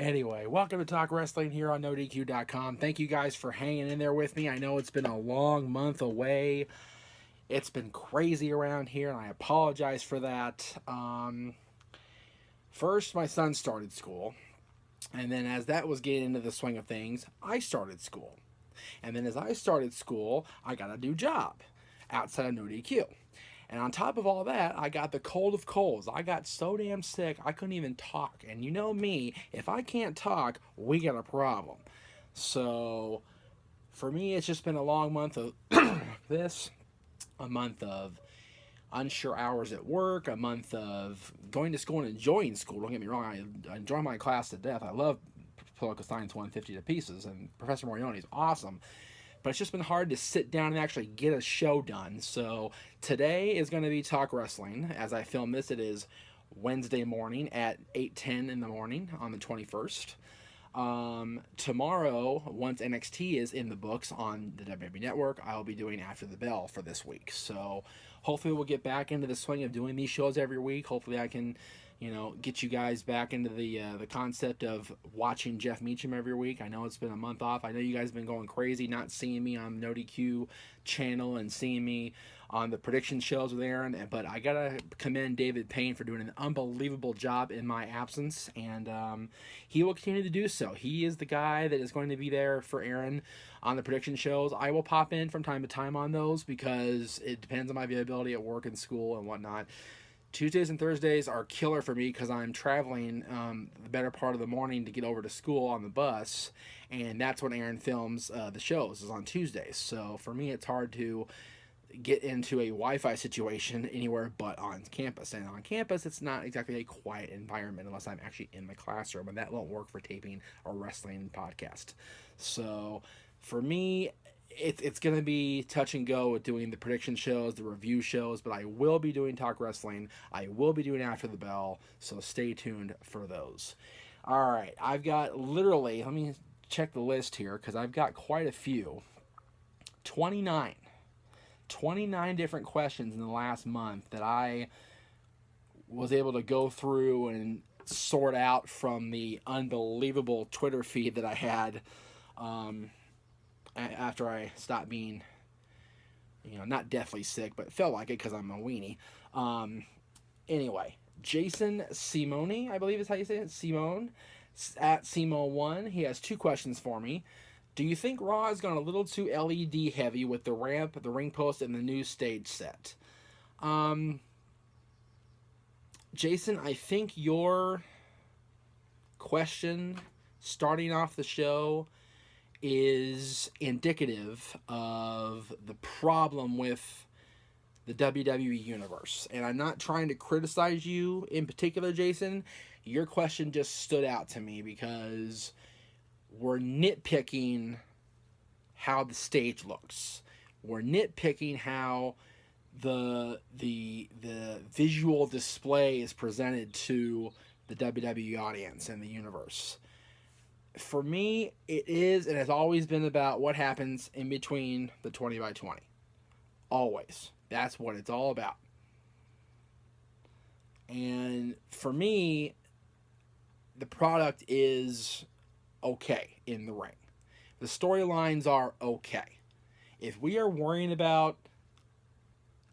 Anyway, welcome to Talk Wrestling here on NoDQ.com. Thank you guys for hanging in there with me. I know it's been a long month away. It's been crazy around here, and I apologize for that. First, my son started school, and then as that was getting into the swing of things, I started school. And then as I started school, I got a new job outside of NoDQ. And on top of all that, I got the cold of colds. I got so damn sick, I couldn't even talk. And you know me, if I can't talk, we got a problem. So, for me, it's just been a long month of this, a month of unsure hours at work, a month of going to school and enjoying school. Don't get me wrong, I enjoy my class to death. I love Political Science 150 to pieces, and Professor Morioni is awesome. But it's just been hard to sit down and actually get a show done. So today is going to be Talk Wrestling. As I film this, it is Wednesday morning at 8:10 in the morning on the 21st. Tomorrow, once NXT is in the books on the WWE Network, I'll be doing After the Bell for this week. So hopefully we'll get back into the swing of doing these shows every week. Hopefully I can, get you guys back into the concept of watching Jeff Meacham every week. I know it's been a month off. I know you guys have been going crazy not seeing me on NoDQ channel and seeing me on the prediction shows with Aaron, but I gotta commend David Payne for doing an unbelievable job in my absence, and he will continue to do so. He is the guy that is going to be there for Aaron on the prediction shows. I will pop in from time to time on those because it depends on my availability at work and school and whatnot. Tuesdays and Thursdays are killer for me because I'm traveling the better part of the morning to get over to school on the bus, and that's when Aaron films the shows, is on Tuesdays. So for me, it's hard to get into a Wi-Fi situation anywhere but on campus. And on campus, it's not exactly a quiet environment unless I'm actually in my classroom, and that won't work for taping a wrestling podcast. So for me, it's going to be touch and go with doing the prediction shows, the review shows, but I will be doing Talk Wrestling. I will be doing After the Bell, so stay tuned for those. All right, I've got literally, let me check the list here because I've got quite a few. 29 different questions in the last month that I was able to go through and sort out from the unbelievable Twitter feed that I had after I stopped being, not deathly sick, but felt like it because I'm a weenie. Anyway, Jason Simone, I believe is how you say it, Simone, at Simo1, he has two questions for me. Do you think Raw has gone a little too LED heavy with the ramp, the ring post, and the new stage set? Jason, I think your question starting off the show is indicative of the problem with the WWE Universe. And I'm not trying to criticize you in particular, Jason. Your question just stood out to me because we're nitpicking how the stage looks. We're nitpicking how the visual display is presented to the WWE audience and the universe. For me, it is and has always been about what happens in between the 20 by 20. Always. That's what it's all about. And for me, the product is okay in the ring. The storylines are okay. If we are worrying about,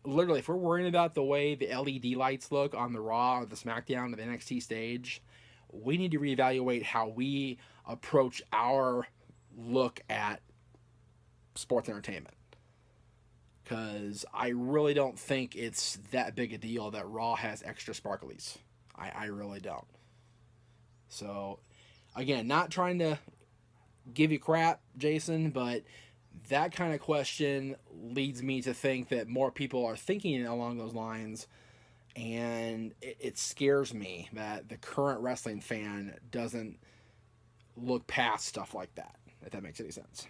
literally, if we're worrying about the way the LED lights look on the Raw or the SmackDown or the NXT stage, we need to reevaluate how we approach our look at sports entertainment. Because I really don't think it's that big a deal that Raw has extra sparklies. I really don't. So, again, not trying to give you crap, Jason, but that kind of question leads me to think that more people are thinking along those lines, and it scares me that the current wrestling fan doesn't look past stuff like that, if that makes any sense.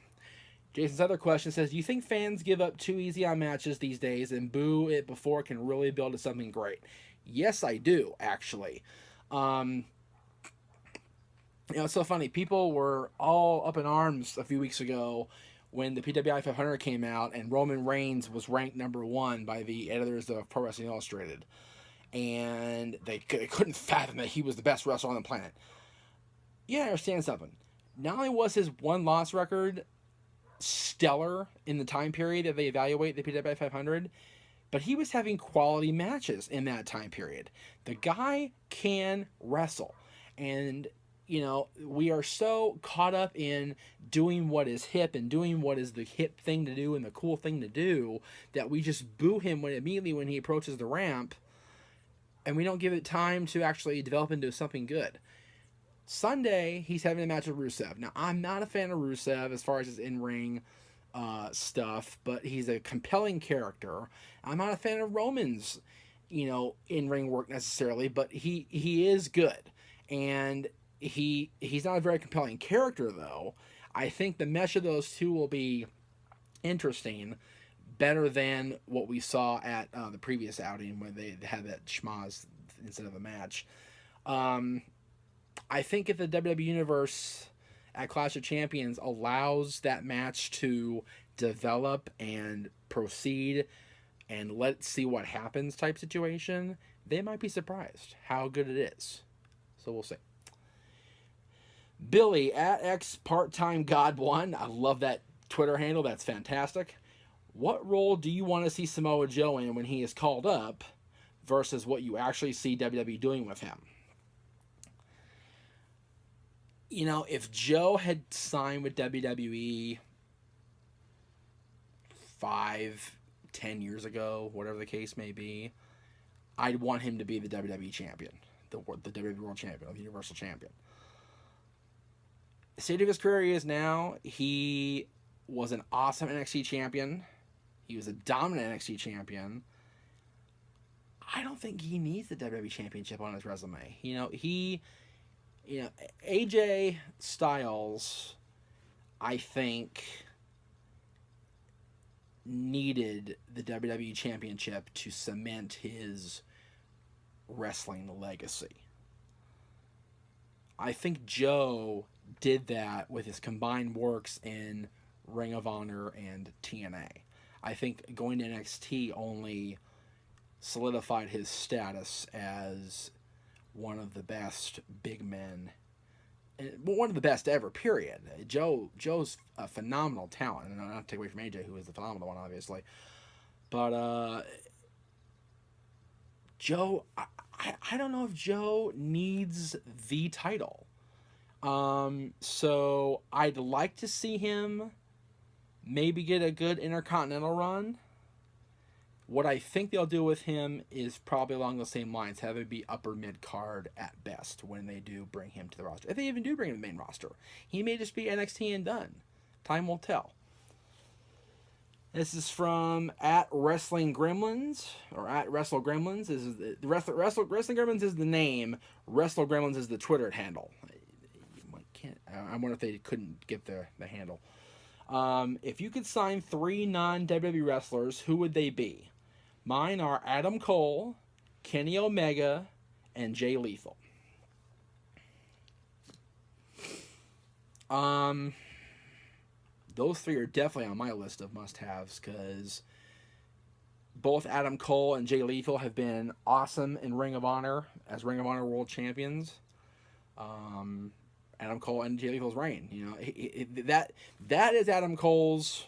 Jason's other question says, do you think fans give up too easy on matches these days and boo it before it can really build to something great? Yes, I do, actually. It's so funny. People were all up in arms a few weeks ago when the PWI 500 came out and Roman Reigns was ranked number 1 by the editors of Pro Wrestling Illustrated. And they couldn't fathom that he was the best wrestler on the planet. yeah, I understand something. Not only was his one-loss record stellar in the time period that they evaluate the PWI 500, but he was having quality matches in that time period. The guy can wrestle. And, we are so caught up in doing what is hip and doing what is the hip thing to do and the cool thing to do that we just boo him immediately when he approaches the ramp, and we don't give it time to actually develop into something good. Sunday, he's having a match with Rusev. Now, I'm not a fan of Rusev as far as his in-ring stuff, but he's a compelling character. I'm not a fan of Roman's, in-ring work necessarily, but he is good. And he's not a very compelling character, though. I think the mesh of those two will be interesting, better than what we saw at the previous outing when they had that schmaz instead of a match. I think if the WWE Universe at Clash of Champions allows that match to develop and proceed and let's see what happens type situation, they might be surprised how good it is. So we'll see. Billy at X Part-Time God 1. I love that Twitter handle. That's fantastic. What role do you want to see Samoa Joe in when he is called up versus what you actually see WWE doing with him? If Joe had signed with WWE 5-10 years ago, whatever the case may be, I'd want him to be the WWE champion, the WWE World Champion, or the Universal Champion. The state of his career he is now, he was an awesome NXT champion. He was a dominant NXT champion. I don't think he needs the WWE Championship on his resume. AJ Styles, I think, needed the WWE Championship to cement his wrestling legacy. I think Joe did that with his combined works in Ring of Honor and TNA. I think going to NXT only solidified his status as one of the best big men, one of the best ever, period. Joe's a phenomenal talent, and not to take away from AJ, who is the phenomenal one, obviously. But Joe, I don't know if Joe needs the title. So I'd like to see him maybe get a good Intercontinental run. What I think they'll do with him is probably along the same lines, have him be upper mid-card at best when they do bring him to the roster. If they even do bring him to the main roster, he may just be NXT and done. Time will tell. This is from at Wrestling Gremlins, or at Wrestle Gremlins. This is the Wrestling Gremlins is the name. Wrestle Gremlins is the Twitter handle. I wonder if they couldn't get the handle. If you could sign 3 non-WWE wrestlers, who would they be? Mine are Adam Cole, Kenny Omega, and Jay Lethal. Those 3 are definitely on my list of must-haves because both Adam Cole and Jay Lethal have been awesome in Ring of Honor as Ring of Honor World Champions. Adam Cole and Jay Lethal's reign, that is Adam Cole's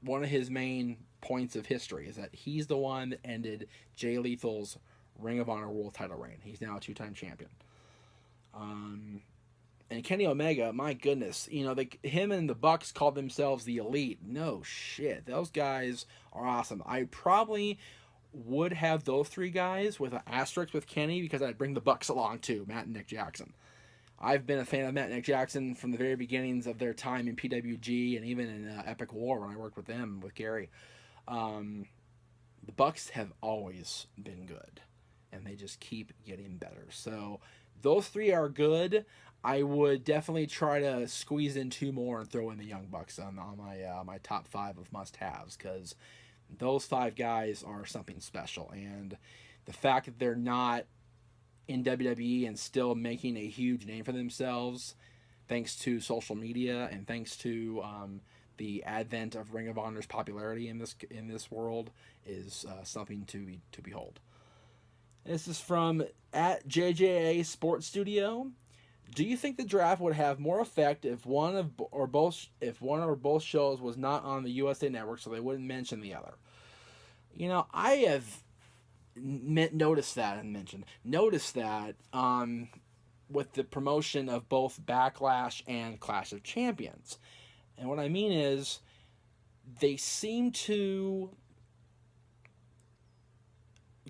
one of his main points of history is that he's the one that ended Jay Lethal's Ring of Honor World title reign. He's now a 2-time champion. And Kenny Omega, my goodness, him and the Bucks called themselves the Elite. No shit, those guys are awesome. I probably would have those 3 guys with an asterisk with Kenny because I'd bring the Bucks along too, Matt and Nick Jackson. I've been a fan of Matt and Nick Jackson from the very beginnings of their time in PWG and even in Epic War when I worked with them, with Gary. The Bucks have always been good, and they just keep getting better. So those 3 are good. I would definitely try to squeeze in 2 more and throw in the Young Bucks on my top 5 of must-haves because those 5 guys are something special. And the fact that they're not in WWE and still making a huge name for themselves thanks to social media and thanks to the advent of Ring of Honor's popularity in this world is something to behold. This is from at JJA Sports Studio. Do you think the draft would have more effect if one or both shows was not on the USA Network, so they wouldn't mention the other? I have noticed that with the promotion of both Backlash and Clash of Champions. And what I mean is, they seem to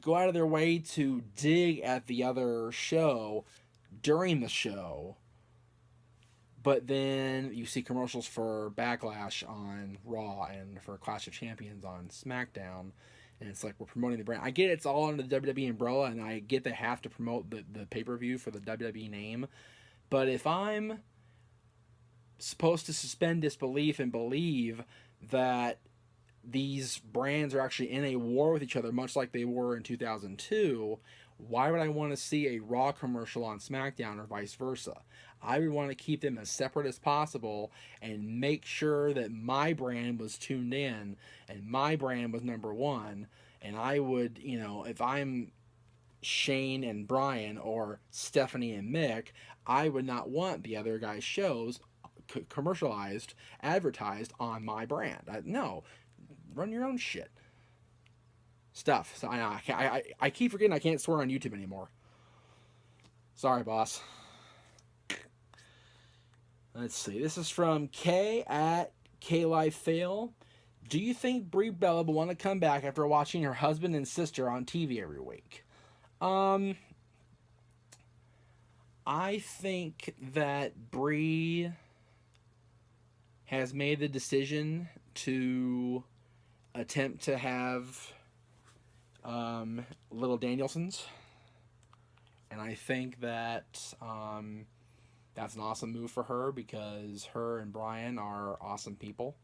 go out of their way to dig at the other show during the show, but then you see commercials for Backlash on Raw and for Clash of Champions on SmackDown, and it's like, we're promoting the brand. I get it's all under the WWE umbrella, and I get they have to promote the pay-per-view for the WWE name, but if I'm supposed to suspend disbelief and believe that these brands are actually in a war with each other, much like they were in 2002, why would I want to see a Raw commercial on SmackDown or vice versa? I would want to keep them as separate as possible and make sure that my brand was tuned in and my brand was number one. And I would, if I'm Shane and Brian or Stephanie and Mick, I would not want the other guys' shows commercialized, advertised on my brand. No, run your own shit. Stuff. So I keep forgetting I can't swear on YouTube anymore. Sorry, boss. Let's see. This is from K at KLifeFail. Do you think Brie Bella will want to come back after watching her husband and sister on TV every week? I think that Brie has made the decision to attempt to have little Danielsons, and I think that that's an awesome move for her, because her and Brian are awesome people,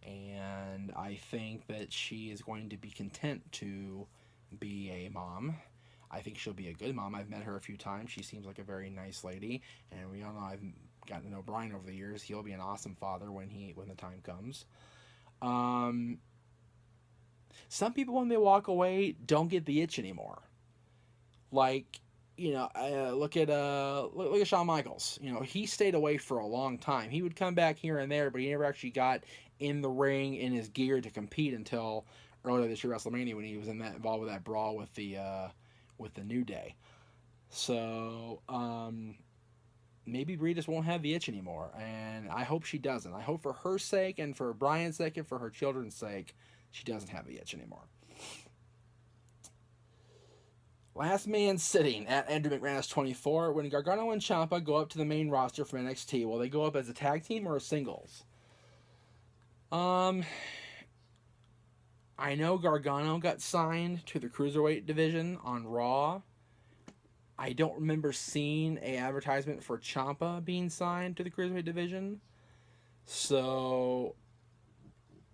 and I think that she is going to be content to be a mom. I think she'll be a good mom. I've met her a few times. She seems like a very nice lady, and we all know I've gotten to know Brian over the years. He'll be an awesome father when the time comes. Some people, when they walk away, don't get the itch anymore. Like, look at Shawn Michaels. He stayed away for a long time. He would come back here and there, but he never actually got in the ring in his gear to compete until earlier this year, WrestleMania, when he was involved with that brawl with the New Day. So maybe Brie just won't have the itch anymore, and I hope she doesn't. I hope for her sake and for Brian's sake and for her children's sake, she doesn't have the itch anymore. Last man sitting at Andrew McManus 24. When Gargano and Ciampa go up to the main roster from NXT, will they go up as a tag team or a singles? I know Gargano got signed to the Cruiserweight division on Raw. I don't remember seeing an advertisement for Ciampa being signed to the Cruiserweight division. So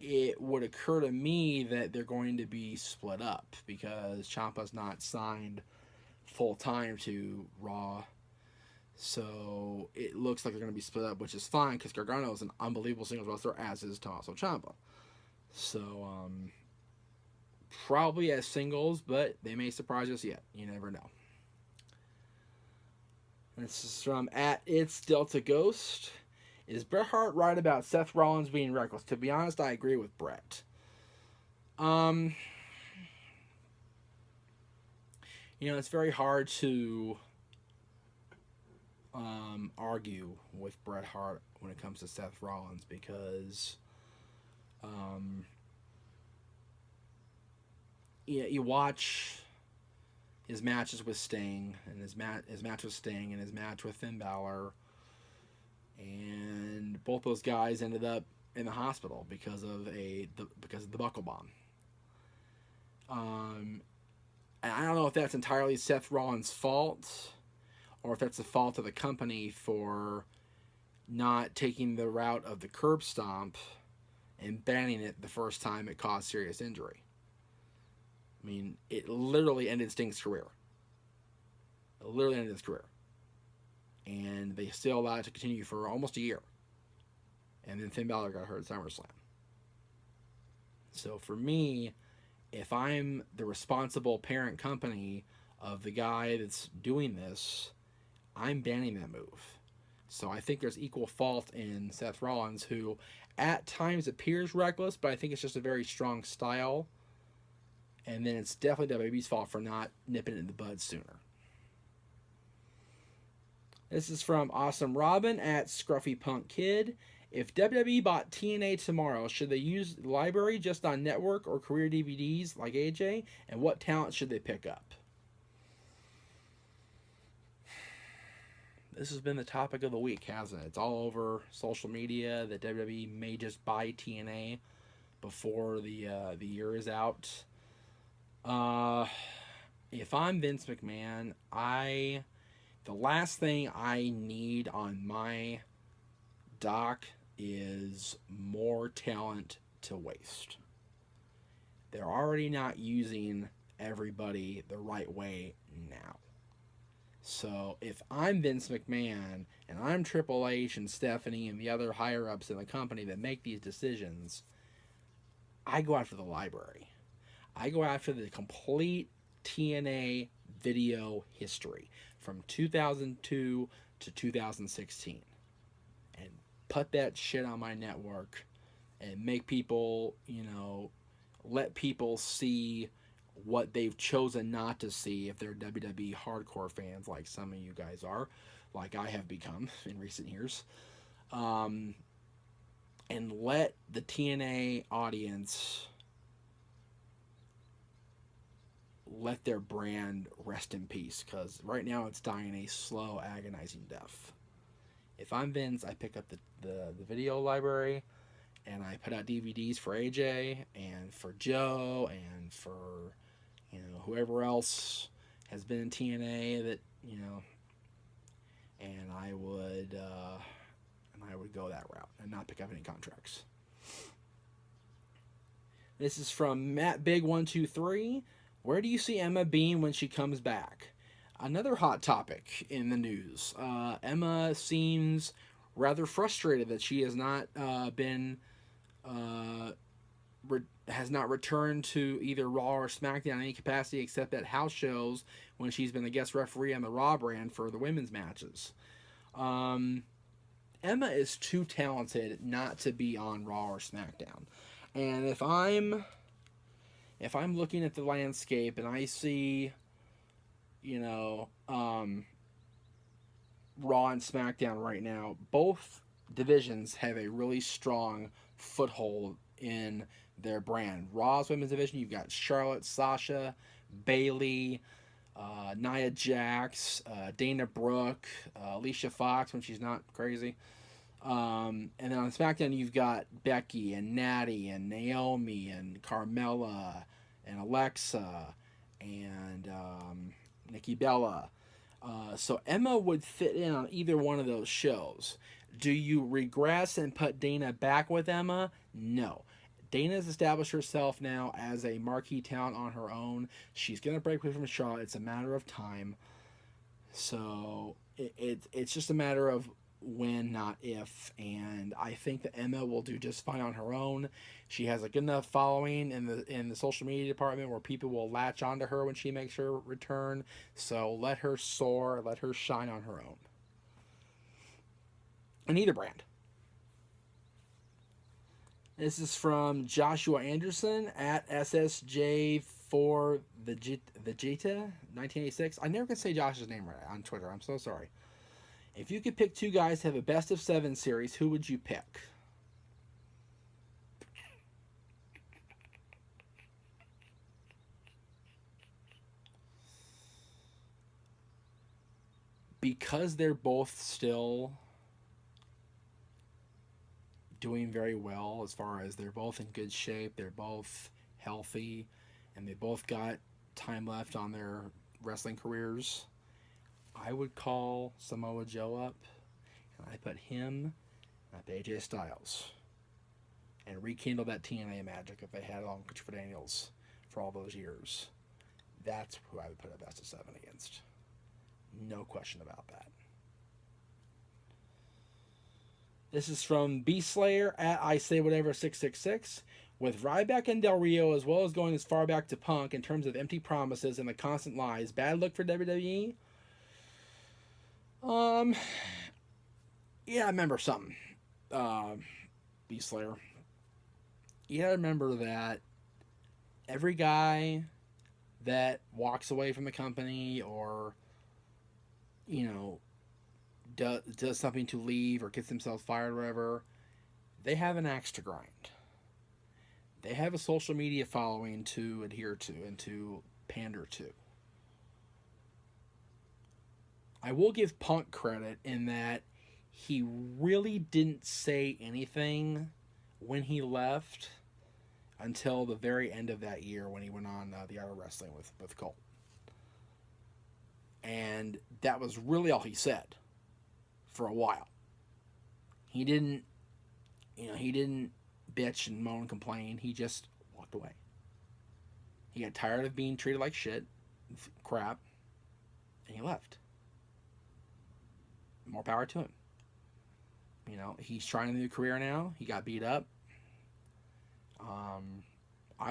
it would occur to me that they're going to be split up, because Ciampa's not signed full-time to Raw. So it looks like they're going to be split up, which is fine, because Gargano is an unbelievable singles wrestler, as is Tommaso Ciampa. So, probably as singles, but they may surprise us yet. You never know. This is from at It's Delta Ghost. Is Bret Hart right about Seth Rollins being reckless? To be honest, I agree with Bret. It's very hard to argue with Bret Hart when it comes to Seth Rollins, because you watch his matches with Sting, and his match with Sting, and his match with Finn Balor, and both those guys ended up in the hospital because of the buckle bomb. And I don't know if that's entirely Seth Rollins' fault, or if that's the fault of the company for not taking the route of the curb stomp and banning it the first time it caused serious injury. I mean, it literally ended Sting's career. It literally ended his career. And they still allowed it to continue for almost a year. And then Finn Balor got hurt at SummerSlam. So for me, if I'm the responsible parent company of the guy that's doing this, I'm banning that move. So I think there's equal fault in Seth Rollins, who at times appears reckless, but I think it's just a very strong style. And then it's definitely WWE's fault for not nipping it in the bud sooner. This is from Awesome Robin at Scruffy Punk Kid. If WWE bought TNA tomorrow, should they use the library just on network or career DVDs like AJ? And what talent should they pick up? This has been the topic of the week, hasn't it? It's all over social media that WWE may just buy TNA before the year is out. If I'm Vince McMahon, the last thing I need on my dock is more talent to waste. They're already not using everybody the right way now. So if I'm Vince McMahon and I'm Triple H and Stephanie and the other higher ups in the company that make these decisions, I go after the library. I go after the complete TNA video history from 2002 to 2016 and put that shit on my network and make people, let people see what they've chosen not to see if they're WWE hardcore fans like some of you guys are, like I have become in recent years. And let the TNA audience let their brand rest in peace, because right now it's dying a slow, agonizing death. If I'm Vince, I pick up the video library and I put out DVDs for AJ and for Joe and for whoever else has been in TNA that and I would go that route and not pick up any contracts. This is from Matt Big 123. Where do you see Emma being when she comes back? Another hot topic in the news. Emma seems rather frustrated that she has not has not returned to either Raw or SmackDown in any capacity except at house shows when she's been the guest referee on the Raw brand for the women's matches. Emma is too talented not to be on Raw or SmackDown. And if I'm looking at the landscape and I see, Raw and SmackDown right now, both divisions have a really strong foothold in their brand. Raw's women's division, you've got Charlotte, Sasha, Bayley, Nia Jax, Dana Brooke, Alicia Fox when she's not crazy. And then on SmackDown, you've got Becky and Natty and Naomi and Carmella and Alexa and Nikki Bella. So Emma would fit in on either one of those shows. Do you regress and put Dana back with Emma? No. Dana's established herself now as a marquee talent on her own. She's going to break away from Charlotte. It's a matter of time. So it's just a matter of when, not if. And I think that Emma will do just fine on her own. She has a good enough following in the social media department where people will latch onto her when she makes her return. So let her soar. Let her shine on her own. In either brand. This is from Joshua Anderson at SSJ4 Vegeta 1986. I never can say Josh's name right on Twitter. I'm so sorry. If you could pick two guys to have a best of 7 series, who would you pick? Because they're both still doing very well as far as they're both in good shape, they're both healthy, and they both got time left on their wrestling careers, I would call Samoa Joe up, and I put him at AJ Styles, and rekindle that TNA magic if they had it on Christopher Daniels for all those years. That's who I would put a best of 7 against. No question about that. This is from Beast Slayer at I Say Whatever 666. With Ryback and Del Rio, as well as going as far back to Punk in terms of empty promises and the constant lies, bad look for WWE. Yeah, I remember something. Beast Slayer. You gotta remember that every guy that walks away from the company or, you know, does something to leave or gets themselves fired or whatever, they have an axe to grind. They have a social media following to adhere to and to pander to. I will give Punk credit in that he really didn't say anything when he left until the very end of that year when he went on the Art of Wrestling with Colt. And that was really all he said for a while. He didn't bitch and moan and complain. He just walked away. He got tired of being treated like shit, crap, and he left. More power to him. You know, he's trying a new career now. He got beat up. I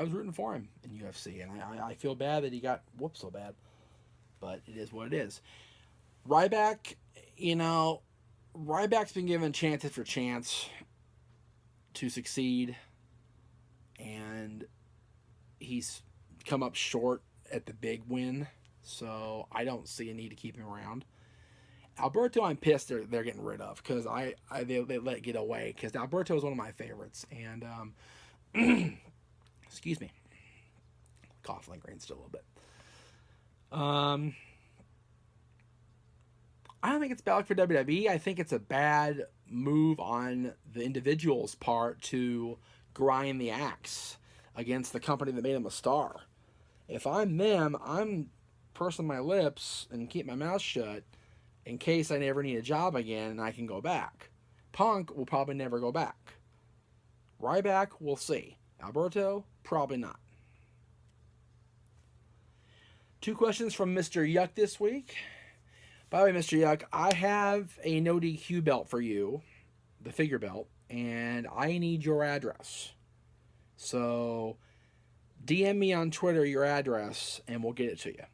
was rooting for him in UFC, and I feel bad that he got whooped so bad. But it is what it is. Ryback, Ryback's been given chance after chance to succeed, and he's come up short at the big win, so I don't see a need to keep him around. Alberto, I'm pissed they're getting rid of because they let it get away because Alberto is one of my favorites, and excuse me, cough lingering still a little bit. I don't think it's bad for WWE. I think it's a bad move on the individual's part to grind the axe against the company that made him a star. If I'm them, I'm pursing my lips and keep my mouth shut in case I never need a job again and I can go back. Punk will probably never go back. Ryback, we'll see. Alberto, probably not. 2 questions from Mr. Yuck this week. By the way, Mr. Yuck, I have a no DQ belt for you, the figure belt, and I need your address. So, DM me on Twitter your address, and we'll get it to you.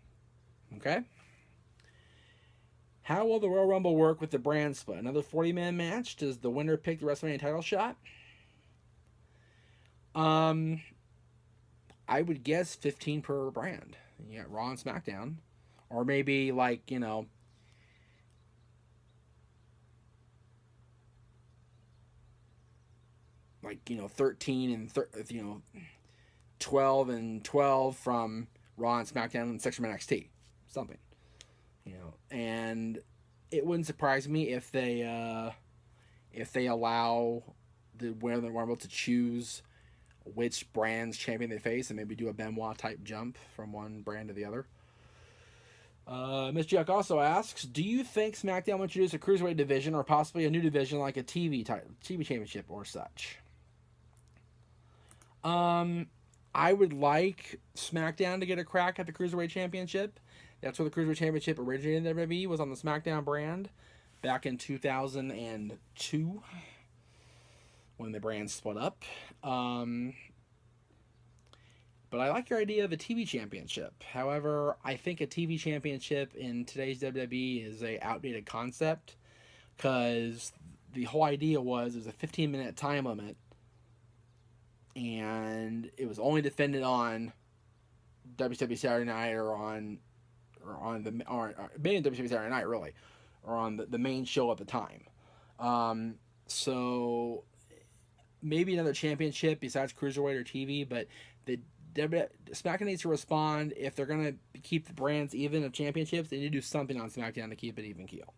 Okay? How will the Royal Rumble work with the brand split? Another 40-man match? Does the winner pick the WrestleMania title shot? I would guess 15 per brand. You got Raw and SmackDown. Or maybe, 13 and 12 and 12 from Raw and SmackDown and 6 from NXT. Something. And it wouldn't surprise me if they allow the winner of the Rumble to choose which brand's champion they face and maybe do a Benoit type jump from one brand to the other. Ms. Jack also asks, do you think SmackDown will introduce a cruiserweight division or possibly a new division like a TV championship or such? I would like SmackDown to get a crack at the Cruiserweight Championship. That's where the Cruiserweight Championship originated in WWE, was on the SmackDown brand back in 2002 when the brand split up. But I like your idea of a TV championship. However, I think a TV championship in today's WWE is a outdated concept because the whole idea was it was a 15-minute time limit and it was only defended on WWE Saturday Night or maybe WWE Saturday Night really, or on the main show at the time. So maybe another championship besides Cruiserweight or TV, but SmackDown needs to respond. If they're going to keep the brands even of championships, they need to do something on SmackDown to keep it even keel.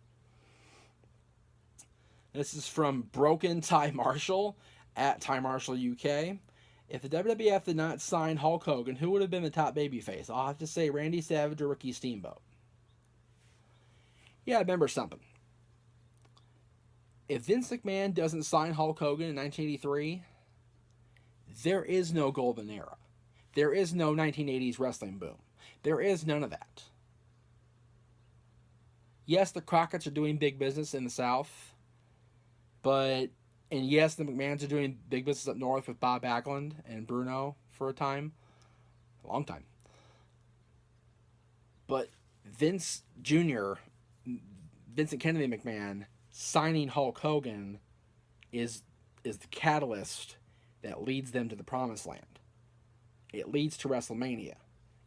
This is from Broken Ty Marshall at Ty Marshall UK. If the WWF did not sign Hulk Hogan, who would have been the top babyface? I'll have to say Randy Savage or Ricky Steamboat. Yeah, remember something. If Vince McMahon doesn't sign Hulk Hogan in 1983, there is no golden era. There is no 1980s wrestling boom. There is none of that. Yes, the Crockett's are doing big business in the South, but And yes, the McMahons are doing big business up north with Bob Backlund and Bruno for a time, a long time. But Vince Jr., Vincent Kennedy McMahon, signing Hulk Hogan is the catalyst that leads them to the promised land. It leads to WrestleMania.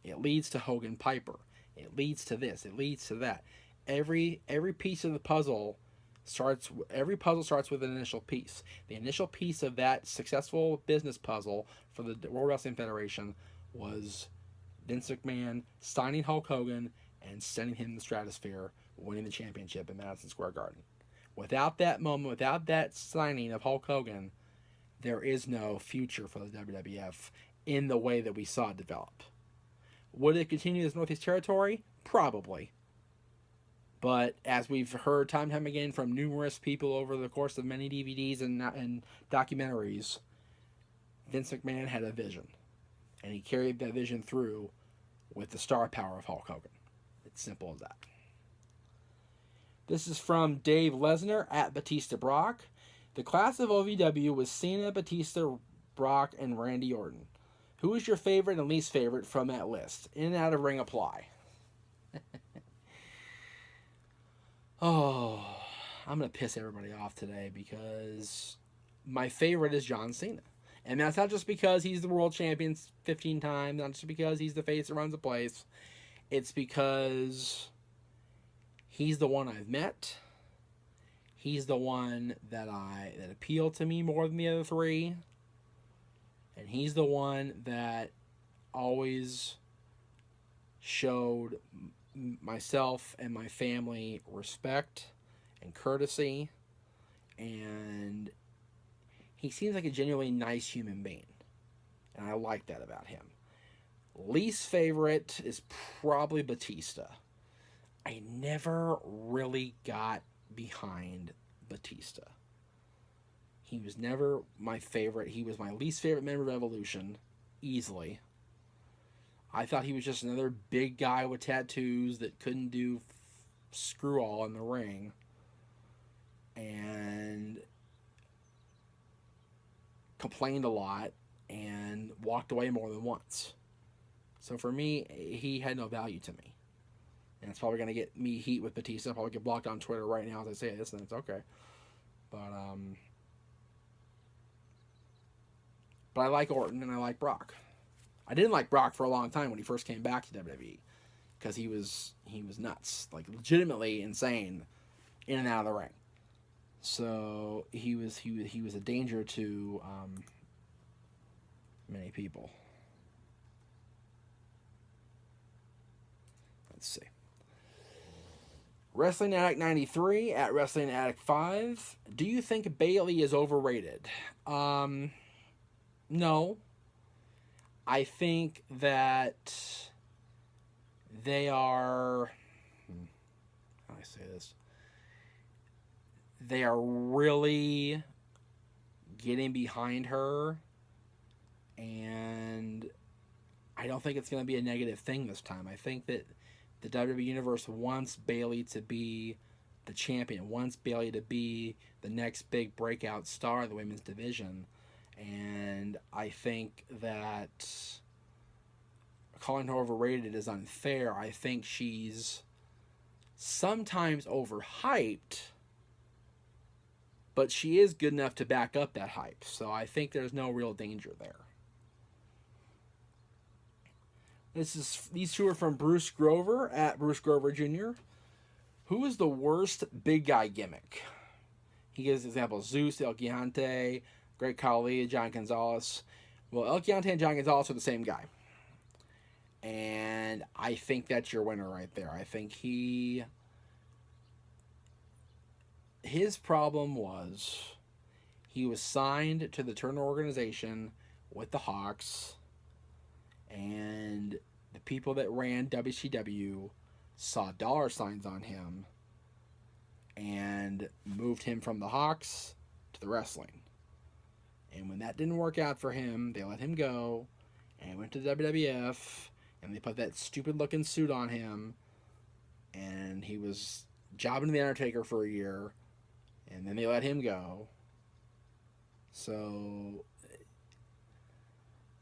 It leads to Hogan Piper. It leads to this. It leads to that. Every piece of the puzzle starts. Every puzzle starts with an initial piece. The initial piece of that successful business puzzle for the World Wrestling Federation was Vince McMahon signing Hulk Hogan and sending him to the stratosphere, winning the championship in Madison Square Garden. Without that moment, without that signing of Hulk Hogan, there is no future for the WWF in the way that we saw it develop. Would it continue as Northeast Territory? Probably. But as we've heard time and time again from numerous people over the course of many DVDs and documentaries, Vince McMahon had a vision. And he carried that vision through with the star power of Hulk Hogan. It's simple as that. This is from Dave Lesnar at Batista Brock. The class of OVW was Cena, Batista, Brock, and Randy Orton. Who is your favorite and least favorite from that list? In and out of ring apply. Oh, I'm going to piss everybody off today because my favorite is John Cena. And that's not just because he's the world champion 15 times, not just because he's the face that runs the place. It's because he's the one I've met. He's the one that appealed to me more than the other three. And he's the one that always showed myself and my family respect and courtesy. And he seems like a genuinely nice human being. And I like that about him. Least favorite is probably Batista. I never really got behind Batista. He was never my favorite. He was my least favorite member of Evolution, easily. I thought he was just another big guy with tattoos that couldn't do screw all in the ring. And complained a lot and walked away more than once. So for me, he had no value to me. And it's probably going to get me heat with Batista. I'll probably get blocked on Twitter right now as I say this, and it's okay. But I like Orton and I like Brock. I didn't like Brock for a long time when he first came back to WWE because he was nuts, like legitimately insane, in and out of the ring. So he was a danger to many people. Let's see. Wrestling Addict 93 at Wrestling Addict 5. Do you think Bayley is overrated? No. I think that they are... How do I say this? They are really getting behind her. And I don't think it's going to be a negative thing this time. I think that the WWE Universe wants Bayley to be the champion, wants Bayley to be the next big breakout star of the women's division. And I think that calling her overrated is unfair. I think she's sometimes overhyped, but she is good enough to back up that hype. So I think there's no real danger there. These two are from Bruce Grover at Bruce Grover Jr. Who is the worst big guy gimmick? He gives examples: Zeus, El Gigante, Great Khali, John Gonzalez. Well, El Gigante and John Gonzalez are the same guy. And I think that's your winner right there. I think his problem was he was signed to the Turner organization with the Hawks, and the people that ran WCW saw dollar signs on him and moved him from the Hawks to the wrestling. And when that didn't work out for him, they let him go and went to the WWF, and they put that stupid looking suit on him, and he was jobbing the Undertaker for a year, and then they let him go. So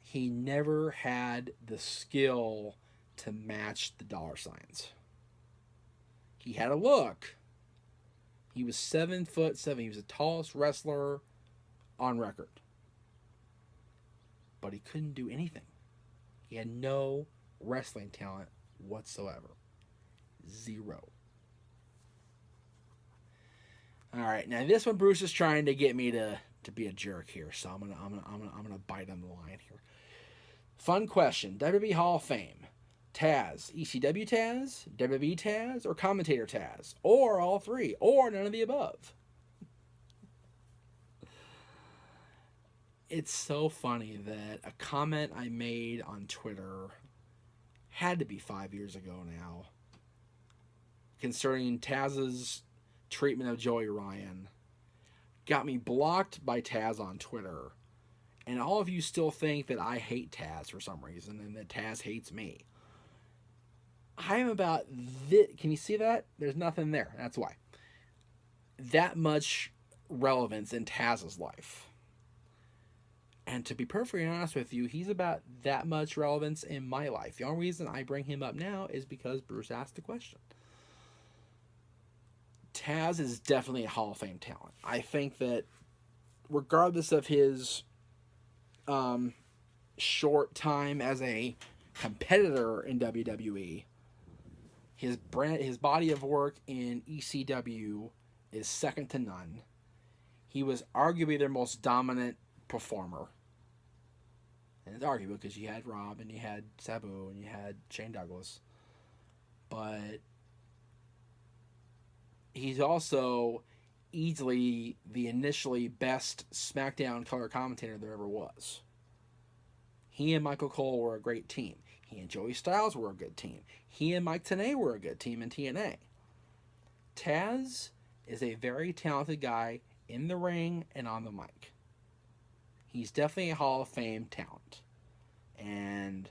he never had the skill to match the dollar signs. He had a look. He was 7'7". He was the tallest wrestler on record. But he couldn't do anything. He had no wrestling talent whatsoever. Zero. All right, now this one Bruce is trying to get me to be a jerk here, so I'm gonna bite on the line here. Fun question: WWE Hall of Fame, Taz, ECW Taz, WWE Taz, or commentator Taz, or all three, or none of the above. It's so funny that a comment I made on Twitter had to be 5 years ago now concerning Taz's treatment of Joey Ryan got me blocked by Taz on Twitter, and all of you still think that I hate Taz for some reason and that Taz hates me. I am about this. Can you see that? There's nothing there. That's why. That much relevance in Taz's life. And to be perfectly honest with you, he's about that much relevance in my life. The only reason I bring him up now is because Bruce asked the question. Taz is definitely a Hall of Fame talent. I think that regardless of his short time as a competitor in WWE, his body of work in ECW is second to none. He was arguably their most dominant performer. And it's arguable because you had Rob and you had Sabu and you had Shane Douglas. But he's also easily the initially best SmackDown color commentator there ever was. He and Michael Cole were a great team. He and Joey Styles were a good team. He and Mike Tenay were a good team in TNA. Taz is a very talented guy in the ring and on the mic. He's definitely a Hall of Fame talent. And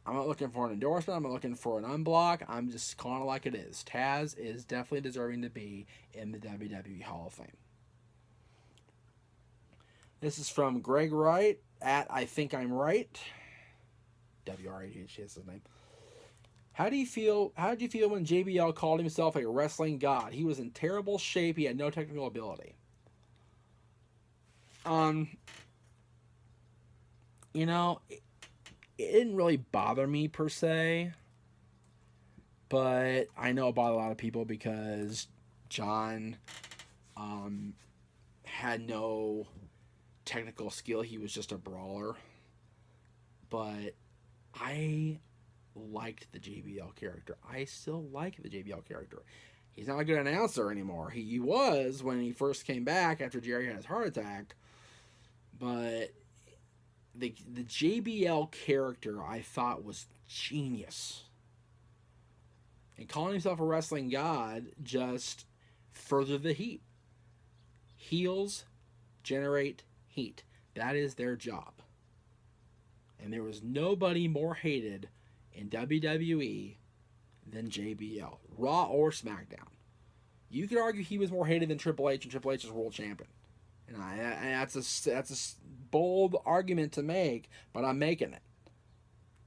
I'm not looking for an endorsement. I'm not looking for an unblock. I'm just calling it like it is. Taz is definitely deserving to be in the WWE Hall of Fame. This is from Greg Wright at I Think I'm Right. WRIT is his name. How did you feel when JBL called himself a wrestling god? He was in terrible shape. He had no technical ability. You know, it didn't really bother me per se, but I know it bothered a lot of people because John had no technical skill. He was just a brawler. But I liked the JBL character. I still like the JBL character. He's not a good announcer anymore. He was when he first came back after Jerry had his heart attack. But the JBL character I thought was genius. And calling himself a wrestling god just furthered the heat. Heels generate heat. That is their job. And there was nobody more hated in WWE than JBL, Raw or SmackDown. You could argue he was more hated than Triple H, and Triple H is world champion. And that's a bold argument to make, but I'm making it.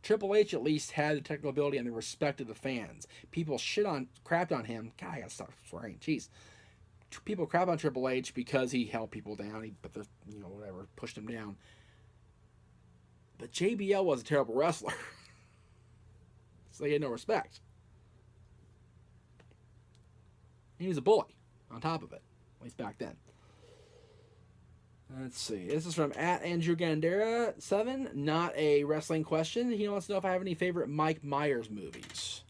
Triple H at least had the technical ability and the respect of the fans. People crapped on him. God, I gotta stop swearing. Jeez. People crap on Triple H because he held people down. Pushed them down. But JBL was a terrible wrestler. So he had no respect. He was a bully on top of it, at least back then. Let's see. This is from @AndrewGandera7. Not a wrestling question. He wants to know if I have any favorite Mike Myers movies.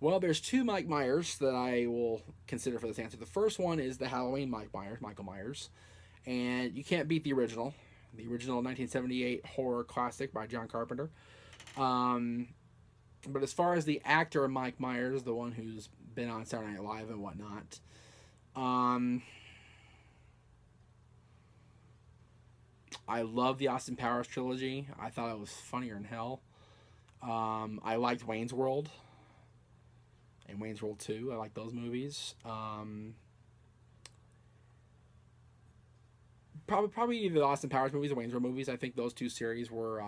Well, there's two Mike Myers that I will consider for this answer. The first one is the Halloween Michael Myers. And you can't beat the original. The original 1978 horror classic by John Carpenter. But as far as the actor Mike Myers, the one who's been on Saturday Night Live and whatnot, I love the Austin Powers trilogy. I thought it was funnier than hell. I liked Wayne's World and Wayne's World 2. I like those movies. Probably either the Austin Powers movies or Wayne's World movies. I think those two series were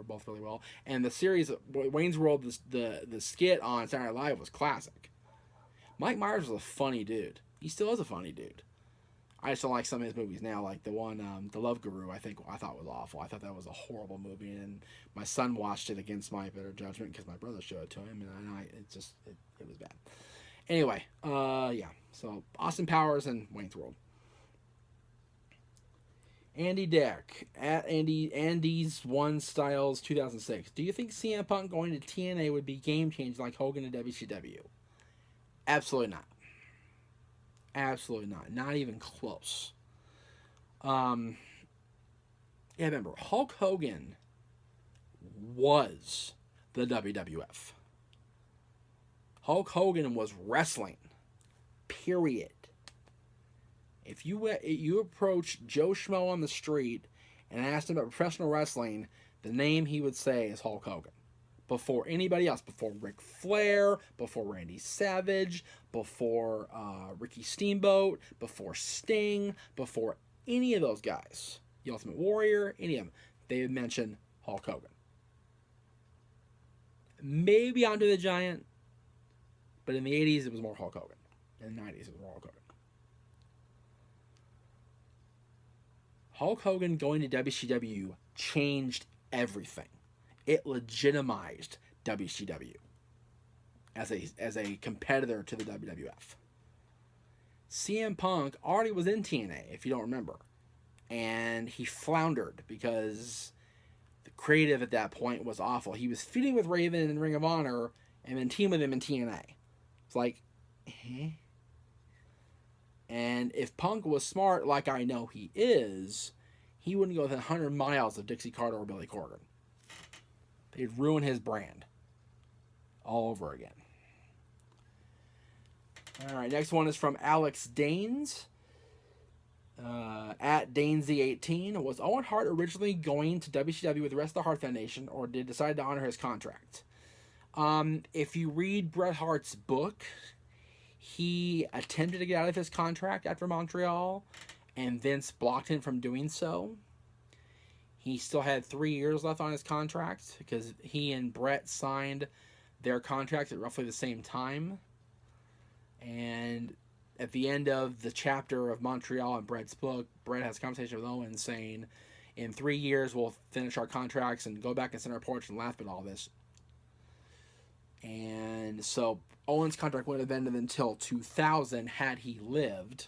both really well. And the series Wayne's World, the skit on Saturday Night Live was classic. Mike Myers was a funny dude. He still is a funny dude. I just don't like some of his movies now, like the one, The Love Guru. I thought was awful. I thought that was a horrible movie, and my son watched it against my better judgment because my brother showed it to him, and it was bad. Anyway, yeah. So Austin Powers and Wayne's World. Andy Deck at Andy's One Styles 2006. Do you think CM Punk going to TNA would be game changing like Hogan to WCW? Absolutely not. Absolutely not. Not even close. Yeah, remember, Hulk Hogan was the WWF. Hulk Hogan was wrestling. Period. If you approach Joe Schmo on the street and asked him about professional wrestling, the name he would say is Hulk Hogan. Before anybody else, before Ric Flair, before Randy Savage, before Ricky Steamboat, before Sting, before any of those guys, the Ultimate Warrior, any of them, they would mention Hulk Hogan. Maybe Andre the Giant, but in the 80s it was more Hulk Hogan. In the 90s it was more Hulk Hogan. Hulk Hogan going to WCW changed everything. It legitimized WCW as a competitor to the WWF. CM Punk already was in TNA, if you don't remember, and he floundered because the creative at that point was awful. He was feuding with Raven in Ring of Honor and then teaming with him in TNA. It's like, And if Punk was smart, like I know he is, he wouldn't go within 100 miles of Dixie Carter or Billy Corgan. They'd ruin his brand all over again. All right, next one is from Alex Danes. At Danesy18. Was Owen Hart originally going to WCW with the rest of the Hart Foundation, or did decide to honor his contract? If you read Bret Hart's book, he attempted to get out of his contract after Montreal, and Vince blocked him from doing so. He still had 3 years left on his contract because he and Bret signed their contracts at roughly the same time. And at the end of the chapter of Montreal in Bret's book, Bret has a conversation with Owen saying, in 3 years we'll finish our contracts and go back and sit on our porch and laugh at all this. And so Owen's contract wouldn't have ended until 2000 had he lived.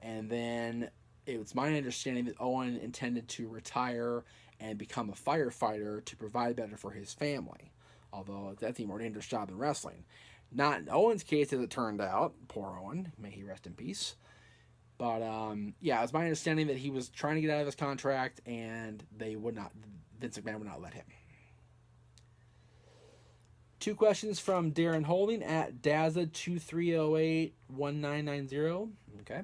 And then it was my understanding that Owen intended to retire and become a firefighter to provide better for his family. Although that's a more dangerous job than wrestling. Not in Owen's case as it turned out. Poor Owen. May he rest in peace. But yeah, it was my understanding that he was trying to get out of his contract and Vince McMahon would not let him. 2 questions from Darren Holding at Daza23081990. Okay.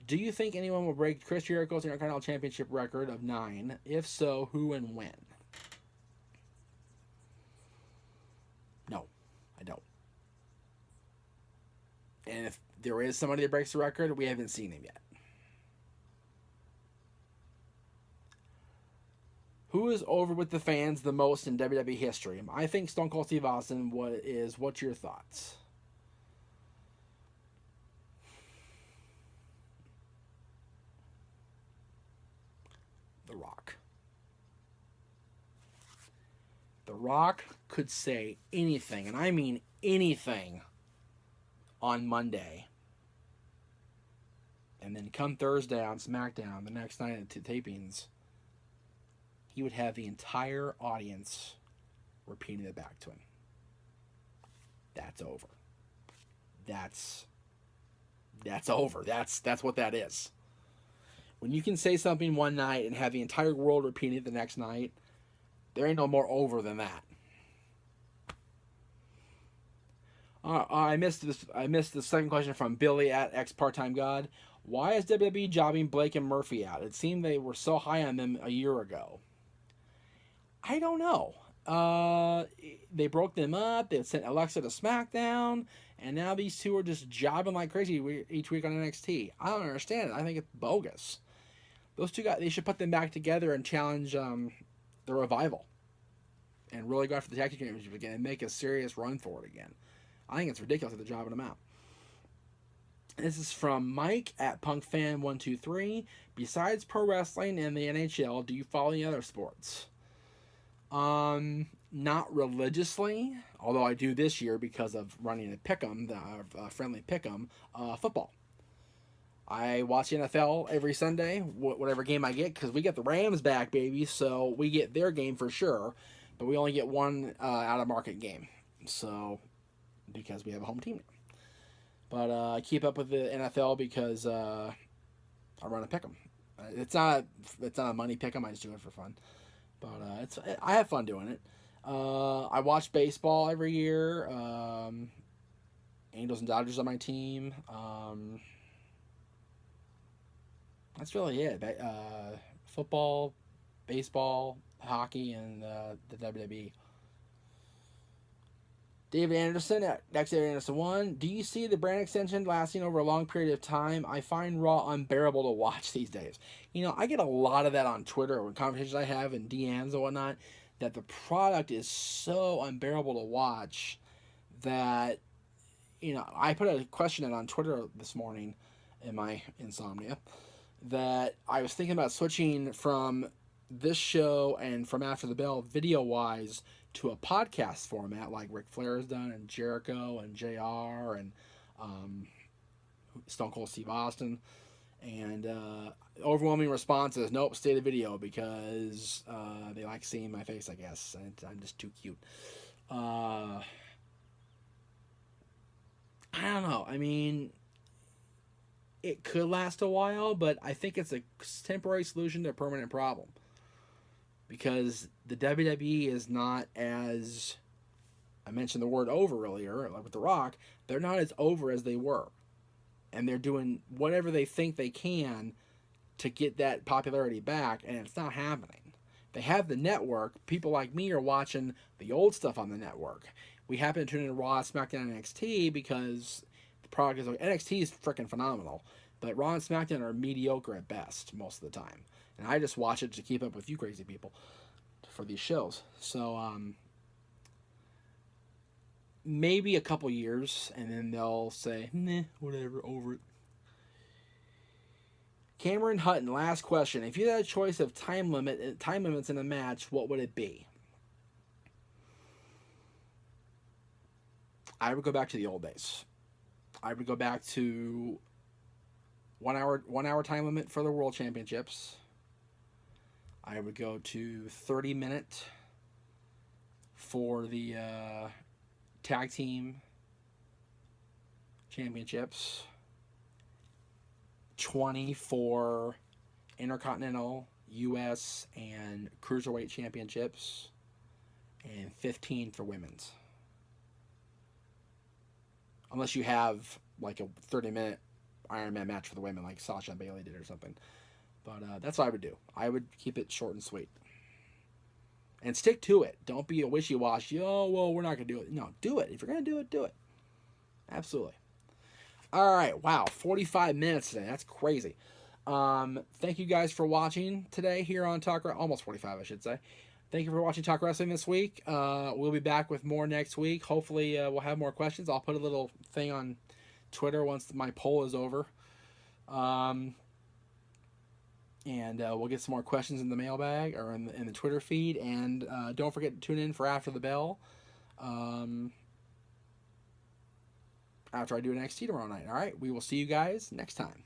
Do you think anyone will break Chris Jericho's Intercontinental Championship record of 9? If so, who and when? No, I don't. And if there is somebody that breaks the record, we haven't seen him yet. Who is over with the fans the most in WWE history? I think Stone Cold Steve Austin. What's your thoughts? The Rock. The Rock could say anything, and I mean anything, on Monday. And then come Thursday on SmackDown, the next night at the tapings, he would have the entire audience repeating it back to him. That's over. That's over. That's what that is. When you can say something one night and have the entire world repeating it the next night, there ain't no more over than that. I missed the second question from Billy at X Part-Time God. Why is WWE jobbing Blake and Murphy out? It seemed they were so high on them a year ago. I don't know. They broke them up. They sent Alexa to SmackDown, and now these two are just jobbing like crazy each week on NXT. I don't understand it. I think it's bogus. those two guys, they should put them back together and challenge the Revival, and really go after the tag team championship again and make a serious run for it again. I think it's ridiculous that they're dropping them out. This is from Mike at PunkFan123. Besides pro wrestling and the NHL, do you follow any other sports? Not religiously, although I do this year because of running a pick'em, the friendly pick'em, football. I watch NFL every Sunday, whatever game I get, because we get the Rams back, baby, so we get their game for sure, but we only get one out-of-market game, so, because we have a home team now. But I keep up with the NFL because I run a pick'em. It's not a money pick'em, I just do it for fun. But I have fun doing it. I watch baseball every year. Angels and Dodgers on my team. That's really it. Football, baseball, hockey, and the WWE. David Anderson at Next David Anderson 1. Do you see the brand extension lasting over a long period of time? I find Raw unbearable to watch these days. You know, I get a lot of that on Twitter or conversations I have and DMs and whatnot, that the product is so unbearable to watch that, you know, I put a question in on Twitter this morning in my insomnia that I was thinking about switching from this show and from After the Bell video-wise to a podcast format like Ric Flair has done, and Jericho and JR and Stone Cold Steve Austin. And overwhelming response is, nope, stay the video, because they like seeing my face, I guess. I'm just too cute. I don't know. I mean, it could last a while, but I think it's a temporary solution to a permanent problem. Because the WWE is not as, I mentioned the word over earlier, like with The Rock, they're not as over as they were. And they're doing whatever they think they can to get that popularity back, and it's not happening. They have the network. People like me are watching the old stuff on the network. We happen to tune in Raw, SmackDown, and NXT because the product is, NXT is freaking phenomenal. But Raw and SmackDown are mediocre at best most of the time. And I just watch it to keep up with you crazy people for these shows. So, maybe a couple years, and then they'll say, nah, whatever, over it. Cameron Hutton, last question. If you had a choice of time limits in a match, what would it be? I would go back to the old days. I would go back to 1 hour time limit for the World Championships. I would go to 30-minute for the tag team championships, 20 for Intercontinental, U.S., and Cruiserweight championships, and 15 for women's. Unless you have like a 30-minute Iron Man match for the women like Sasha and Bayley did or something. But that's what I would do. I would keep it short and sweet. And stick to it. Don't be a wishy-washy, oh, well, we're not going to do it. No, do it. If you're going to do it, do it. Absolutely. All right. Wow. 45 minutes today. That's crazy. Thank you guys for watching today here on Talk Wrestling. Almost 45, I should say. Thank you for watching Talk Wrestling this week. We'll be back with more next week. Hopefully, we'll have more questions. I'll put a little thing on Twitter once my poll is over. And we'll get some more questions in the mailbag or in the Twitter feed. And don't forget to tune in for After the Bell. After I do an NXT tomorrow night. All right. We will see you guys next time.